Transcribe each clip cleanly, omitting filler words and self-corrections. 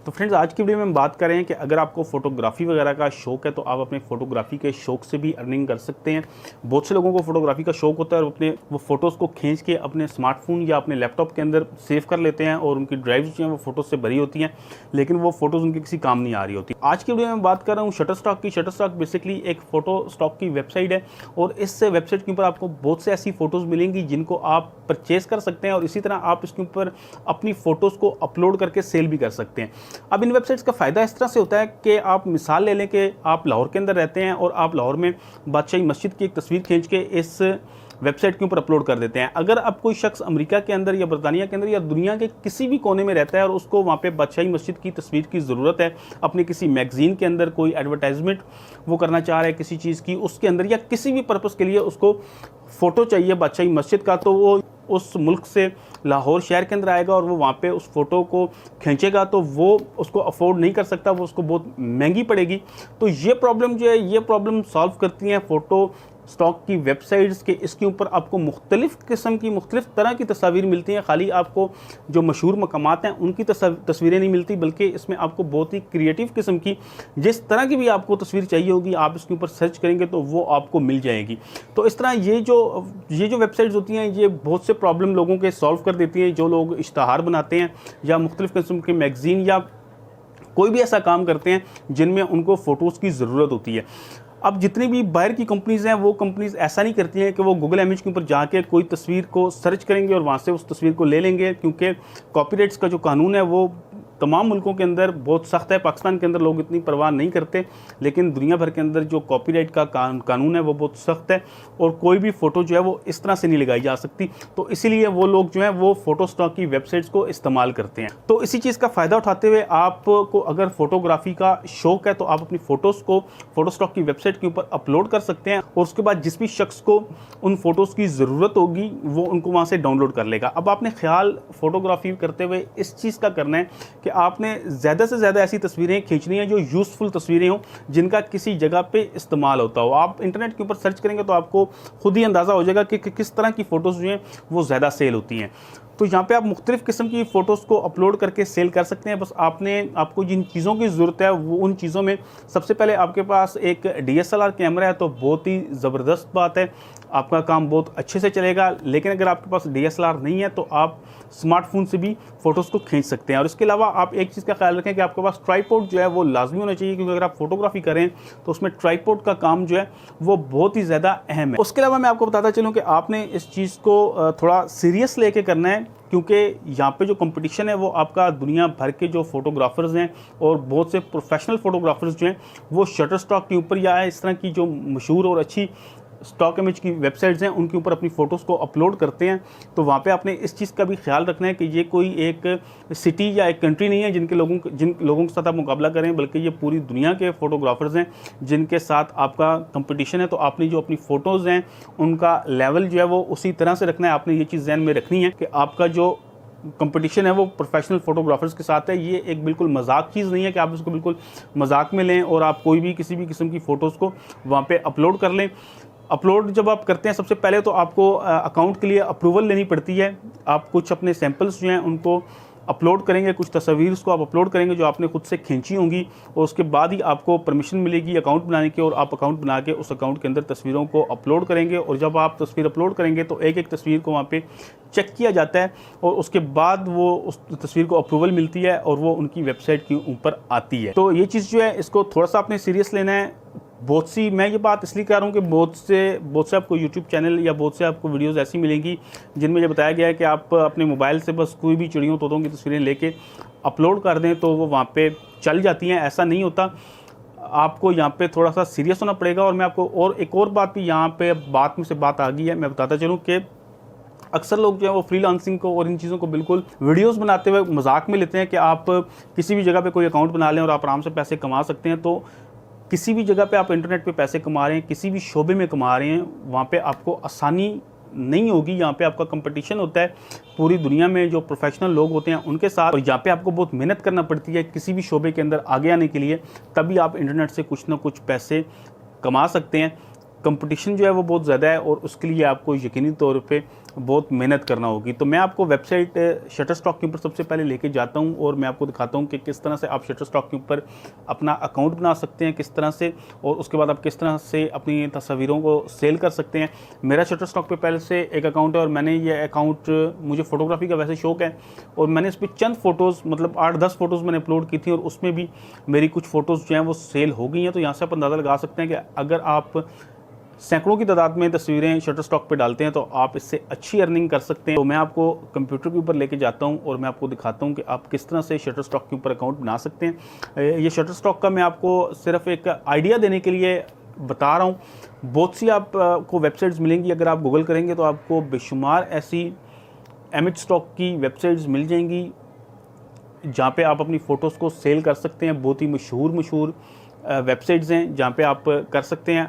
तो फ्रेंड्स, आज की वीडियो में हम बात कर रहे हैं कि अगर आपको फोटोग्राफी वगैरह का शौक है तो आप अपने फोटोग्राफी के शौक से भी अर्निंग कर सकते हैं। बहुत से लोगों को फोटोग्राफी का शौक होता है और अपने वो फोटोज़ को खींच के अपने स्मार्टफोन या अपने लैपटॉप के अंदर सेव कर लेते हैं और उनकी ड्राइव्स जो हैं वो फोटोज़ से भरी होती हैं, लेकिन वो फोटोज़ उनके किसी काम नहीं आ रही होती। आज की वीडियो में बात कर रहा हूँ शटरस्टॉक की। शटरस्टॉक बेसिकली एक फोटो स्टॉक की वेबसाइट है और इस वेबसाइट के ऊपर आपको बहुत से ऐसी फ़ोटोज़ मिलेंगी जिनको आप परचेज़ कर सकते हैं और इसी तरह आप इसके ऊपर अपनी फ़ोटोज़ को अपलोड करके सेल भी कर सकते हैं। अब इन वेबसाइट्स का फ़ायदा इस तरह से होता है कि आप मिसाल ले लें कि आप लाहौर के अंदर रहते हैं और आप लाहौर में बादशाही मस्जिद की एक तस्वीर खींच के इस वेबसाइट के ऊपर अपलोड कर देते हैं। अगर अब कोई शख्स अमेरिका के अंदर या बरतानिया के अंदर या दुनिया के किसी भी कोने में रहता है और उसको वहाँ पे बादशाही मस्जिद की तस्वीर की ज़रूरत है, अपने किसी मैगज़ीन के अंदर कोई एडवर्टाइजमेंट वो करना चाह रहा है किसी चीज़ की, उसके अंदर या किसी भी पर्पज़ के लिए उसको फ़ोटो चाहिए बादशाही मस्जिद का, तो वो उस मुल्क से लाहौर शहर के अंदर आएगा और वो वहाँ पे उस फ़ोटो को खींचेगा तो वो उसको अफोर्ड नहीं कर सकता, वो उसको बहुत महंगी पड़ेगी। तो ये प्रॉब्लम जो है, ये प्रॉब्लम सॉल्व करती हैं फ़ोटो स्टॉक की वेबसाइट्स के। इसके ऊपर आपको मुख्तलिफ़ किस्म की मुख्तलिफ़ तरह की तस्वीर मिलती हैं। खाली आपको जो मशहूर मकामात हैं उनकी तस्वीरें नहीं मिलती, बल्कि इसमें आपको बहुत ही क्रिएटिव किस्म की जिस तरह की भी आपको तस्वीर चाहिए होगी, आप इसके ऊपर सर्च करेंगे तो वो आपको मिल जाएगी। तो इस तरह ये जो वेबसाइट्स होती हैं ये बहुत से प्रॉब्लम लोगों के सॉल्व कर देती हैं। जो लोग इश्तहार बनाते हैं या मुख्तलिफ़ किस्म के मैगज़ीन या कोई भी ऐसा काम करते हैं जिनमें उनको फ़ोटोज़ की ज़रूरत होती है। अब जितनी भी बाहर की कंपनीज़ हैं वो कंपनीज़ ऐसा नहीं करती हैं कि वो गूगल इमेज के ऊपर जाके कोई तस्वीर को सर्च करेंगे और वहाँ से उस तस्वीर को ले लेंगे, क्योंकि कॉपीराइट्स का जो कानून है वो तमाम मुल्कों के अंदर बहुत सख्त है। पाकिस्तान के अंदर लोग इतनी परवाह नहीं करते, लेकिन दुनिया भर के अंदर जो कॉपीराइट का कानून है वो बहुत सख्त है और कोई भी फ़ोटो जो है वो इस तरह से नहीं लगाई जा सकती। तो इसीलिए वो लोग जो हैं वो फ़ोटो स्टॉक की वेबसाइट्स को इस्तेमाल करते हैं। तो इसी चीज़ का फ़ायदा उठाते हुए आपको अगर फ़ोटोग्राफी का शौक़ है तो आप अपनी फ़ोटोज़ को फ़ोटो स्टॉक की वेबसाइट के ऊपर अपलोड कर सकते हैं और उसके बाद जिस भी शख्स को उन फ़ोटोज़ की ज़रूरत होगी वो उनको वहाँ से डाउनलोड कर लेगा। अब आपने ख्याल फ़ोटोग्राफी करते हुए इस चीज़ का करना है कि आपने ज़्यादा से ज़्यादा ऐसी तस्वीरें खींचनी है जो यूज़फुल तस्वीरें हों, जिनका किसी जगह पे इस्तेमाल होता हो। आप इंटरनेट के ऊपर सर्च करेंगे तो आपको खुद ही अंदाज़ा हो जाएगा कि किस तरह की फ़ोटोज़ जो हैं वो ज़्यादा सेल होती हैं। तो यहाँ पे आप मुख्तलिफ़ किस्म की फ़ोटोज़ को अपलोड करके सेल कर सकते हैं। बस आपको जिन चीज़ों की ज़रूरत है वो उन चीज़ों में सबसे पहले आपके पास एक DSLR कैमरा है तो बहुत ही ज़बरदस्त बात है, आपका काम बहुत अच्छे से चलेगा। लेकिन अगर आपके पास DSLR नहीं है तो आप स्मार्टफोन से भी फ़ोटोज़ को खींच सकते हैं। और इसके अलावा आप एक चीज़ का ख्याल रखें कि आपके पास ट्राइपॉड जो है वो लाजमी होना चाहिए, क्योंकि अगर आप फोटोग्राफी करें तो उसमें ट्राइपॉड का काम जो है वो बहुत ही ज़्यादा अहम है। उसके अलावा मैं आपको बताता चलूँ कि आपने इस चीज़ को थोड़ा सीरियस लेके करना है, क्योंकि यहाँ पे जो कंपटीशन है वो आपका दुनिया भर के जो फोटोग्राफर्स हैं और बहुत से प्रोफेशनल फोटोग्राफर्स जो हैं वो शटरस्टॉक के ऊपर या इस तरह की जो मशहूर और अच्छी स्टॉक इमेज की वेबसाइट्स हैं उनके ऊपर अपनी फ़ोटोज़ को अपलोड करते हैं। तो वहाँ पे आपने इस चीज़ का भी ख्याल रखना है कि ये कोई एक सिटी या एक कंट्री नहीं है जिन लोगों के साथ आप मुकाबला करें, बल्कि ये पूरी दुनिया के फ़ोटोग्राफर्स हैं जिनके साथ आपका कंपटीशन है। तो आपने जो अपनी फ़ोटोज़ हैं उनका लेवल जो है वो उसी तरह से रखना है। आपने ये चीज़ ज़हन में रखनी है कि आपका जो कंपटीशन है वो प्रोफेशनल फोटोग्राफर्स के साथ है। ये एक बिल्कुल मजाक चीज़ नहीं है कि आप इसको बिल्कुल मजाक में लें और आप कोई भी किसी भी किस्म की फ़ोटोज़ को वहाँ पे अपलोड कर लें। अपलोड जब आप करते हैं सबसे पहले तो आपको अकाउंट के लिए अप्रूवल लेनी पड़ती है। आप कुछ अपने सैंपल्स जो हैं उनको अपलोड करेंगे, कुछ तस्वीर को आप अपलोड करेंगे जो आपने खुद से खींची होंगी और उसके बाद ही आपको परमिशन मिलेगी अकाउंट बनाने की और आप अकाउंट बना के उस अकाउंट के अंदर तस्वीरों को अपलोड करेंगे। और जब आप तस्वीर अपलोड करेंगे तो एक एक तस्वीर को वहाँ पे चेक किया जाता है और उसके बाद वो उस तस्वीर को अप्रूवल मिलती है और वो उनकी वेबसाइट के ऊपर आती है। तो ये चीज़ जो है इसको थोड़ा सा आपने सीरियस लेना है। मैं ये बात इसलिए कह रहा हूँ कि बहुत से आपको यूट्यूब चैनल या बहुत से आपको वीडियोस ऐसी मिलेंगी जिनमें ये बताया गया है कि आप अपने मोबाइल से बस कोई भी चिड़ियों तोतों की तस्वीरें लेके अपलोड कर दें तो वो वहाँ पे चल जाती हैं। ऐसा नहीं होता, आपको यहाँ पे थोड़ा सा सीरियस होना पड़ेगा। और मैं आपको और एक और बात भी यहाँ पे बात में से बात आ गई है, मैं बताता चलूँ कि अक्सर लोग जो है वो फ्रीलांसिंग को और इन चीज़ों को बिल्कुल वीडियोस बनाते हुए मजाक में लेते हैं कि आप किसी भी जगह पे कोई अकाउंट बना लें और आप आराम से पैसे कमा सकते हैं। तो किसी भी जगह पे आप इंटरनेट पे पैसे कमा रहे हैं, किसी भी शोबे में कमा रहे हैं, वहाँ पे आपको आसानी नहीं होगी। यहाँ पे आपका कंपटीशन होता है पूरी दुनिया में जो प्रोफेशनल लोग होते हैं उनके साथ, और यहाँ पे आपको बहुत मेहनत करना पड़ती है किसी भी शोबे के अंदर आगे आने के लिए, तभी आप इंटरनेट से कुछ ना कुछ पैसे कमा सकते हैं। कंपटीशन जो है वो बहुत ज़्यादा है और उसके लिए आपको यकीनी तौर पे बहुत मेहनत करना होगी। तो मैं आपको वेबसाइट शटरस्टॉक के ऊपर सबसे पहले लेके जाता हूँ और मैं आपको दिखाता हूँ कि किस तरह से आप शटरस्टॉक के ऊपर अपना अकाउंट बना सकते हैं, किस तरह से, और उसके बाद आप किस तरह से अपनी तस्वीरों को सेल कर सकते हैं। मेरा शटरस्टॉक पे पहले से एक अकाउंट है और मैंने ये अकाउंट, मुझे फ़ोटोग्राफी का वैसे शौक है और मैंने इस पर चंद फ़ोटोज़, मतलब 8-10 फ़ोटोज़ मैंने अपलोड की थी और उसमें भी मेरी कुछ फ़ोटोज़ जो हैं वो सेल हो गई हैं। तो यहाँ से आप अंदाज़ा लगा सकते हैं कि अगर आप सैकड़ों की तादाद में तस्वीरें शटरस्टॉक पे डालते हैं तो आप इससे अच्छी अर्निंग कर सकते हैं। तो मैं आपको कंप्यूटर के ऊपर लेके जाता हूं और मैं आपको दिखाता हूं कि आप किस तरह से शटरस्टॉक के ऊपर अकाउंट बना सकते हैं। ये शटरस्टॉक का मैं आपको सिर्फ एक आइडिया देने के लिए बता रहा हूं। बहुत सी आपको वेबसाइट्स मिलेंगी, अगर आप गूगल करेंगे तो आपको बेशुमार ऐसी एमएच स्टॉक की वेबसाइट्स मिल जाएंगी जहाँ पे आप अपनी फ़ोटोज़ को सेल कर सकते हैं। बहुत ही मशहूर वेबसाइट्स हैं जहाँ पे आप कर सकते हैं।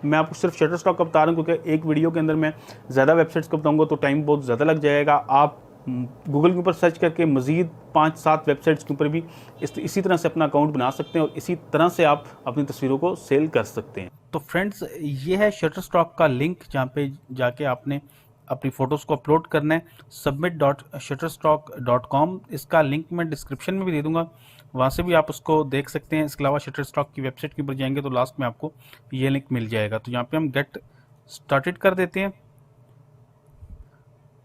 मैं आपको सिर्फ शटरस्टॉक का बता रहा हूँ क्योंकि एक वीडियो के अंदर मैं ज़्यादा वेबसाइट्स का बताऊँगा तो टाइम बहुत ज़्यादा लग जाएगा। आप गूगल के ऊपर सर्च करके मज़ीद 5-7 वेबसाइट्स के ऊपर भी इसी तरह से अपना अकाउंट बना सकते हैं और इसी तरह से आप अपनी तस्वीरों को सेल कर सकते हैं। तो फ्रेंड्स, ये है शटरस्टॉक का लिंक जहाँ पे जाके आपने अपनी फ़ोटोज़ को अपलोड करना है, submit.shutterstock.com। इसका लिंक मैं डिस्क्रिप्शन में भी दे दूँगा, वहाँ से भी आप उसको देख सकते हैं। इसके अलावा शटरस्टॉक की वेबसाइट के ऊपर जाएंगे तो लास्ट में आपको ये लिंक मिल जाएगा। तो यहाँ पे हम गेट स्टार्टेड कर देते हैं।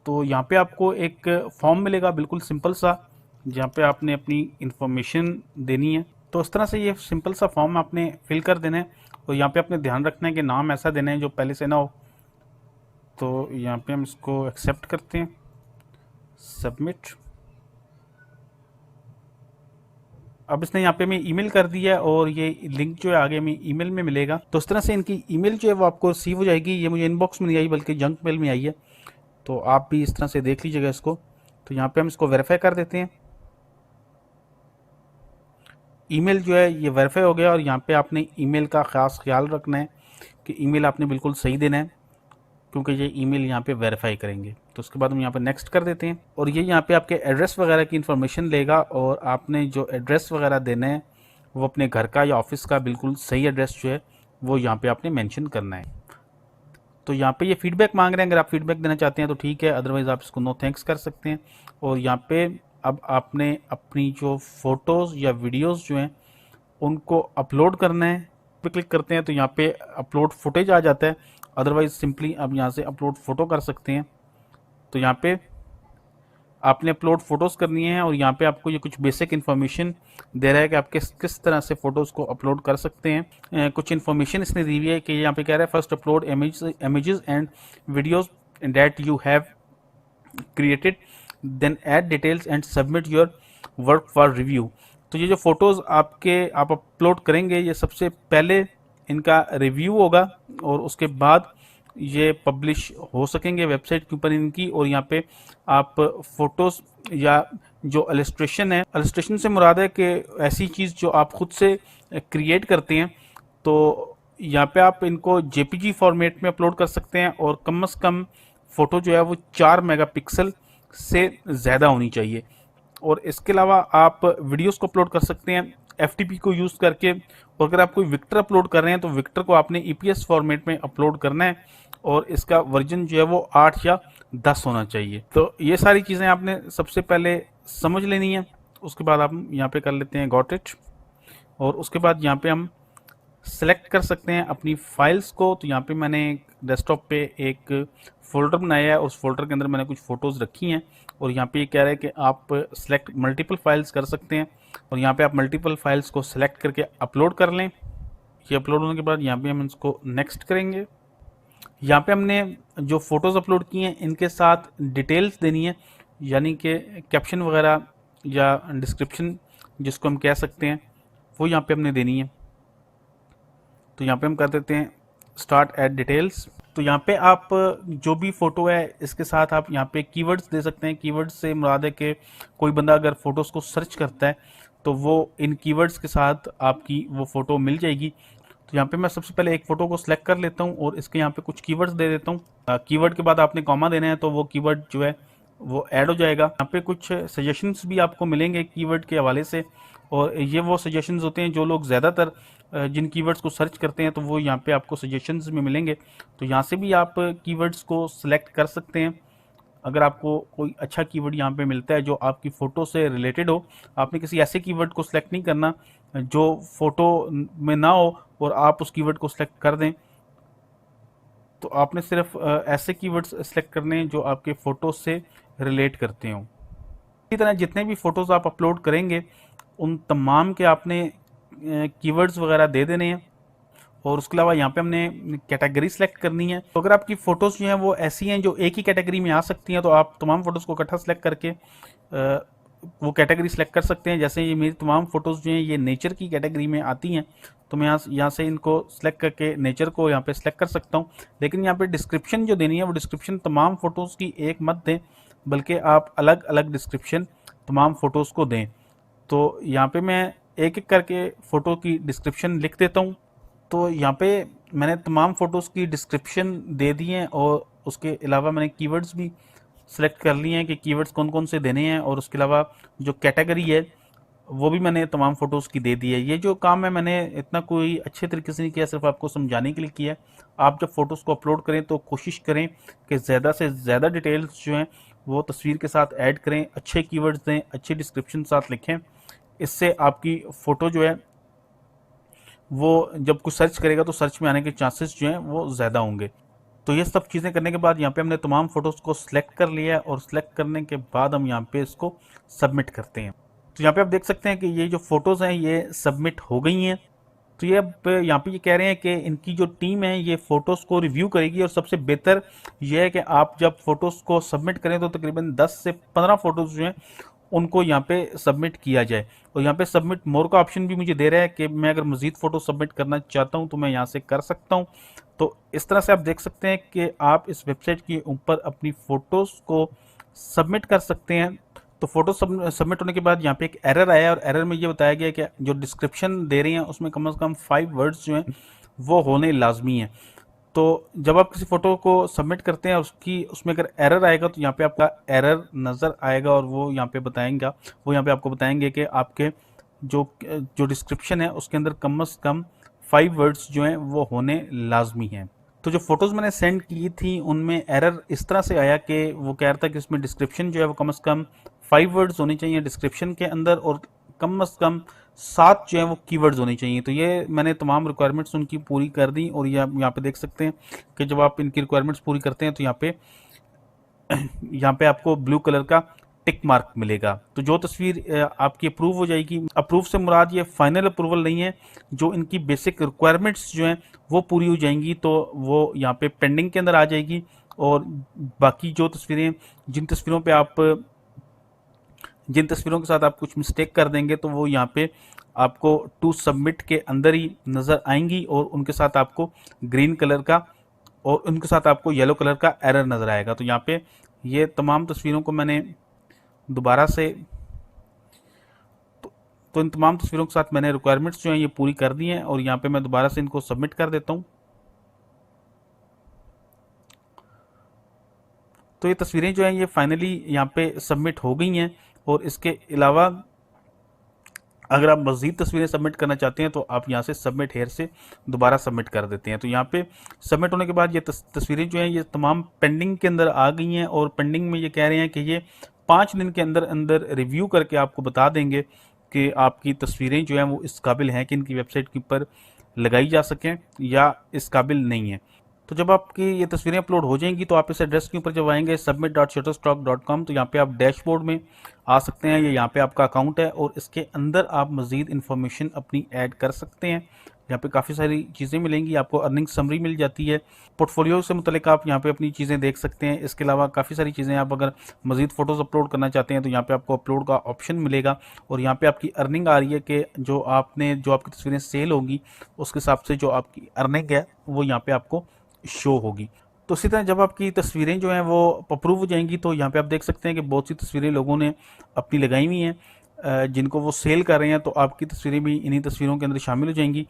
तो यहाँ पे आपको एक फॉर्म मिलेगा बिल्कुल सिंपल सा, जहाँ पे आपने अपनी इंफॉर्मेशन देनी है। तो इस तरह से ये सिंपल सा फॉर्म आपने फिल कर देना है और यहाँ पे आपने ध्यान रखना है कि नाम ऐसा देना है जो पहले से ना हो। तो यहाँ पे हम इसको एक्सेप्ट करते हैं, सबमिट। अब इसने यहाँ पे हमें ईमेल कर दिया है और ये लिंक जो है आगे हमें ईमेल में मिलेगा। तो इस तरह से इनकी ईमेल जो है वो आपको रिसीव हो जाएगी। ये मुझे इनबॉक्स में नहीं आई बल्कि जंक मेल में आई है, तो आप भी इस तरह से देख लीजिएगा इसको। तो यहाँ पे हम इसको वेरीफाई कर देते हैं। ईमेल जो है ये वेरीफाई हो गया और यहाँ पे आपने ईमेल का ख़ास ख्याल रखना है कि ईमेल आपने बिल्कुल सही देना है, क्योंकि ये ईमेल यहाँ पे वेरीफाई करेंगे। तो उसके बाद हम यहाँ पे नेक्स्ट कर देते हैं और ये यहाँ पे आपके एड्रेस वगैरह की इन्फॉर्मेशन लेगा और आपने जो एड्रेस वगैरह देना है वो अपने घर का या ऑफिस का बिल्कुल सही एड्रेस जो है वो यहाँ पे आपने मेंशन करना है। तो यहाँ पे ये फीडबैक मांग रहे हैं, अगर आप फीडबैक देना चाहते हैं तो ठीक है, अदरवाइज़ आप इसको नो थैंक्स कर सकते हैं। और यहाँ पे अब आपने अपनी जो फ़ोटोज़ या वीडियोज़ जो हैं उनको अपलोड करना है। पे क्लिक करते हैं तो यहाँ पे अपलोड फुटेज आ जाता है, अदरवाइज सिंपली आप यहाँ से अपलोड फ़ोटो कर सकते हैं। तो यहाँ पे आपने अपलोड फ़ोटोज़ करनी है और यहाँ पे आपको ये कुछ बेसिक इन्फॉर्मेशन दे रहा है कि आप किस तरह से फ़ोटोज़ को अपलोड कर सकते हैं। कुछ इन्फॉर्मेशन इसने दी हुई है कि यहाँ पे कह रहा है first upload images and videos that you have created, then add details and submit your work for review. तो ये जो फ़ोटोज़ आप अपलोड करेंगे ये सबसे पहले इनका रिव्यू होगा और उसके बाद ये पब्लिश हो सकेंगे वेबसाइट के ऊपर इनकी। और यहाँ पे आप फ़ोटोज़ या जो इलस्ट्रेशन है, इलस्ट्रेशन से मुराद है कि ऐसी चीज़ जो आप खुद से क्रिएट करते हैं, तो यहाँ पे आप इनको जेपीजी फॉर्मेट में अपलोड कर सकते हैं और कम से कम फ़ोटो जो है वो 4 मेगापिक्सल से ज़्यादा होनी चाहिए। और इसके अलावा आप वीडियोस को अपलोड कर सकते हैं FTP को यूज़ करके। और अगर आप कोई विक्टर अपलोड कर रहे हैं तो विक्टर को आपने EPS फॉर्मेट में अपलोड करना है और इसका वर्जन जो है वो 8 या 10 होना चाहिए। तो ये सारी चीज़ें आपने सबसे पहले समझ लेनी है। उसके बाद आप यहाँ पे कर लेते हैं गॉट इट और उसके बाद यहाँ पे हम सेलेक्ट कर सकते हैं अपनी फाइल्स को। तो यहाँ पे मैंने डेस्कटॉप पे एक फ़ोल्डर बनाया है, उस फोल्डर के अंदर मैंने कुछ फ़ोटोज़ रखी हैं और यहाँ पे ये कह रहा है कि आप सेलेक्ट मल्टीपल फाइल्स कर सकते हैं और यहाँ पे आप मल्टीपल फाइल्स को सेलेक्ट करके अपलोड कर लें। ये अपलोड होने के बाद यहाँ पे हम इसको नेक्स्ट करेंगे। यहाँ पे हमने जो फ़ोटोज़ अपलोड की हैं इनके साथ डिटेल्स देनी है, यानी कि कैप्शन वगैरह या डिस्क्रिप्शन जिसको हम कह सकते हैं वो यहाँ पे हमने देनी है। तो यहाँ पे हम कर देते हैं स्टार्ट ऐड डिटेल्स। तो यहाँ पे आप जो भी फ़ोटो है इसके साथ आप यहाँ पे कीवर्ड्स दे सकते हैं। कीवर्ड्स से मुराद है कि कोई बंदा अगर फ़ोटोज़ को सर्च करता है तो वो इन कीवर्ड्स के साथ आपकी वो फ़ोटो मिल जाएगी। तो यहाँ पे मैं सबसे पहले एक फ़ोटो को सिलेक्ट कर लेता हूँ और इसके यहाँ पे कुछ कीवर्ड्स दे देता हूँ। कीवर्ड के बाद आपने कॉमा देना है तो वो कीवर्ड जो है वो ऐड हो जाएगा। यहाँ पे कुछ सजेशंस भी आपको मिलेंगे कीवर्ड के हवाले से, और ये वो सजेशंस होते हैं जो लोग ज़्यादातर जिन कीवर्ड्स को सर्च करते हैं तो वो यहाँ पे आपको सजेशंस में मिलेंगे। तो यहाँ से भी आप कीवर्ड्स को सिलेक्ट कर सकते हैं। अगर आपको कोई अच्छा कीवर्ड यहाँ पे मिलता है जो आपकी फ़ोटो से रिलेटेड हो, आपने किसी ऐसे कीवर्ड को सिलेक्ट नहीं करना जो फ़ोटो में ना हो और आप उस कीवर्ड को सिलेक्ट कर दें। तो आपने सिर्फ ऐसे कीवर्ड्स सिलेक्ट करने हैं जो आपके फ़ोटो से रिलेट करते हों। इसी तरह जितने भी फ़ोटोज़ आप अपलोड करेंगे उन तमाम के आपने कीवर्ड्स वगैरह दे देने हैं। और उसके अलावा यहाँ पे हमने कैटेगरी सेलेक्ट करनी है। तो अगर आपकी फ़ोटोज़ जो हैं वो ऐसी हैं जो एक ही कैटेगरी में आ सकती हैं तो आप तमाम फ़ोटोज़ को इकट्ठा सेलेक्ट करके वो कैटेगरी सेलेक्ट कर सकते हैं। जैसे ये मेरी तमाम फ़ोटोज़ जो हैं ये नेचर की कैटेगरी में आती हैं, तो मैं यहाँ से इनको सेलेक्ट करके नेचर को यहाँ पे सेलेक्ट कर सकता हूँ। लेकिन यहाँ पे डिस्क्रिप्शन जो देनी है वो डिस्क्रिप्शन तमाम फ़ोटोज़ की एक मत दें, बल्कि आप अलग अलग डिस्क्रिप्शन तमाम फ़ोटोज़ को दें। तो यहाँ पे मैं एक एक करके फ़ोटो की डिस्क्रिप्शन लिख देता हूँ। तो यहाँ पे मैंने तमाम फ़ोटोज़ की डिस्क्रिप्शन दे दी हैं और उसके अलावा मैंने कीवर्ड्स भी सिलेक्ट कर लिए हैं कि कीवर्ड्स कौन कौन से देने हैं, और उसके अलावा जो कैटेगरी है वो भी मैंने तमाम फ़ोटोज़ की दे दी है। ये जो काम है मैंने इतना कोई अच्छे तरीके से नहीं किया, सिर्फ आपको समझाने के लिए किया है। आप जब फ़ोटोज़ को अपलोड करें तो कोशिश करें कि ज़्यादा से ज़्यादा डिटेल्स जो हैं वो तस्वीर के साथ ऐड करें, अच्छे कीवर्ड्स दें, अच्छे डिस्क्रिप्शन साथ लिखें। इससे आपकी फ़ोटो जो है वो जब कुछ सर्च करेगा तो सर्च में आने के चांसेस जो हैं वो ज़्यादा होंगे। तो ये सब चीज़ें करने के बाद यहाँ पे हमने तमाम फ़ोटोज़ को सिलेक्ट कर लिया है और सिलेक्ट करने के बाद हम यहाँ पे इसको सबमिट करते हैं। तो यहाँ पे आप देख सकते हैं कि ये जो फ़ोटोज़ हैं ये सबमिट हो गई हैं। तो ये अब यहाँ पे ये कह रहे हैं कि इनकी जो टीम है ये फ़ोटोज़ को रिव्यू करेगी, और सबसे बेहतर ये है कि आप जब फ़ोटोज़ को सबमिट करें तो तकरीबन 10 से 15 फ़ोटोज़ जो हैं उनको यहाँ पे सबमिट किया जाए। और यहाँ पे सबमिट मोर का ऑप्शन भी मुझे दे रहा है कि मैं अगर मज़ीद फ़ोटो सबमिट करना चाहता हूँ तो मैं यहाँ से कर सकता हूँ। तो इस तरह से आप देख सकते हैं कि आप इस वेबसाइट के ऊपर अपनी फ़ोटोज़ को सबमिट कर सकते हैं। तो फ़ोटो सबमिट होने के बाद यहाँ पे एक एरर आया, और एरर में ये बताया गया कि जो डिस्क्रिप्शन दे रही हैं उसमें कम से कम 5 वर्ड्स जो हैं वो होने लाजमी हैं। तो जब आप किसी फ़ोटो को सबमिट करते हैं उसमें अगर एरर आएगा तो यहाँ पे आपका एरर नज़र आएगा, और वो यहाँ पे आपको बताएंगे कि आपके जो डिस्क्रिप्शन है उसके अंदर कम से कम 5 वर्ड्स जो हैं वो होने लाजमी हैं। तो जो फ़ोटोज़ मैंने सेंड की थी उनमें एरर इस तरह से आया कि वो कह रहा था कि इसमें डिस्क्रिप्शन जो है वो कम से कम 5 वर्ड्स होने चाहिए डिस्क्रिप्शन के अंदर, और कम से कम 7 जो है वो कीवर्ड्स होनी चाहिए। तो ये मैंने तमाम रिक्वायरमेंट्स उनकी पूरी कर दी, और यहाँ पे देख सकते हैं कि जब आप इनकी रिक्वायरमेंट्स पूरी करते हैं तो यहाँ पे आपको ब्लू कलर का टिक मार्क मिलेगा। तो जो तस्वीर आपकी अप्रूव हो जाएगी, अप्रूव से मुराद ये फाइनल अप्रूवल नहीं है, जो इनकी बेसिक रिक्वायरमेंट्स जो हैं वो पूरी हो जाएंगी तो वो यहाँ पे पेंडिंग के अंदर आ जाएगी। और बाकी जो तस्वीरें जिन तस्वीरों के साथ आप कुछ मिस्टेक कर देंगे तो वो यहाँ पे आपको टू सबमिट के अंदर ही नज़र आएंगी, और उनके साथ आपको ग्रीन कलर का और उनके साथ आपको येलो कलर का एरर नज़र आएगा। तो यहाँ पे ये तमाम तस्वीरों को मैंने दोबारा से तो इन तमाम तस्वीरों के साथ मैंने रिक्वायरमेंट्स जो हैं ये पूरी कर दी हैं, और यहाँ पे मैं दोबारा से इनको सबमिट कर देता हूँ। तो ये तस्वीरें जो हैं ये फाइनली यहाँ पे सबमिट हो गई हैं। और इसके अलावा अगर आप मज़ीद तस्वीरें सबमिट करना चाहते हैं तो आप यहाँ से सबमिट हेयर से दोबारा सबमिट कर देते हैं। तो यहाँ पे सबमिट होने के बाद ये तस्वीरें जो हैं ये तमाम पेंडिंग के अंदर आ गई हैं, और पेंडिंग में ये कह रहे हैं कि ये 5 दिन के अंदर अंदर रिव्यू करके आपको बता देंगे कि आपकी तस्वीरें जो हैं वो इस काबिल हैं कि इनकी वेबसाइट के ऊपर लगाई जा सकें या इस काबिल नहीं है। तो जब आपकी ये तस्वीरें अपलोड हो जाएंगी तो आप इस एड्रेस के ऊपर जब आएंगे submit.shutterstock.com, तो यहाँ पे आप डैशबोर्ड में आ सकते हैं। ये यहाँ पे आपका अकाउंट है और इसके अंदर आप मज़ीद इन्फॉर्मेशन अपनी ऐड कर सकते हैं। यहाँ पे काफ़ी सारी चीज़ें मिलेंगी, आपको अर्निंग समरी मिल जाती है, पोर्टफोलियो से मुतल्लिक आप यहाँ पे अपनी चीज़ें देख सकते हैं। इसके अलावा काफ़ी सारी चीज़ें, आप अगर मज़ीद फ़ोटोज़ अपलोड करना चाहते हैं तो यहाँ पे आपको अपलोड का ऑप्शन मिलेगा, और यहाँ पे आपकी अर्निंग आ रही है कि जो आपकी तस्वीरें सेल होंगी उसके हिसाब से जो आपकी अर्निंग है वो यहाँ पे आपको शो होगी। तो इसी तरह जब आपकी तस्वीरें जो हैं वो अप्रूव हो जाएंगी तो यहाँ पे आप देख सकते हैं कि बहुत सी तस्वीरें लोगों ने अपनी लगाई हुई हैं जिनको वो सेल कर रहे हैं, तो आपकी तस्वीरें भी इन्हीं तस्वीरों के अंदर शामिल हो जाएंगी।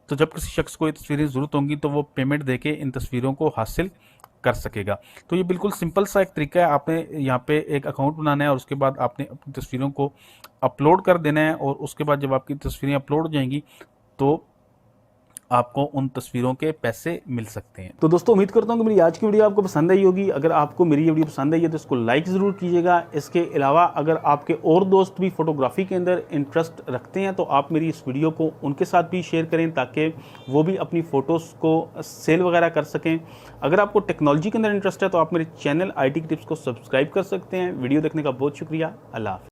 तो जब किसी शख्स को ये तस्वीरें ज़रूरत होंगी तो वो पेमेंट देके इन तस्वीरों को हासिल कर सकेगा। तो ये बिल्कुल सिंपल सा एक तरीका है। आपने यहाँ पे एक अकाउंट बनाना है और उसके बाद आपने अपनी तस्वीरों को अपलोड कर देना है, और उसके बाद जब आपकी तस्वीरें अपलोड हो जाएंगी तो आपको उन तस्वीरों के पैसे मिल सकते हैं। तो दोस्तों उम्मीद करता हूँ कि मेरी आज की वीडियो आपको पसंद आई होगी। अगर आपको मेरी ये वीडियो पसंद आई है तो इसको लाइक ज़रूर कीजिएगा। इसके अलावा अगर आपके और दोस्त भी फोटोग्राफी के अंदर इंटरेस्ट रखते हैं तो आप मेरी इस वीडियो को उनके साथ भी शेयर करें ताकि वो भी अपनी फ़ोटोज़ को सेल वगैरह कर सकें। अगर आपको टेक्नोलॉजी के अंदर इंटरेस्ट है तो आप मेरे चैनल IT की टिप्स को सब्सक्राइब कर सकते हैं। वीडियो देखने का बहुत शुक्रिया। अल्लाह हाफ़िज़।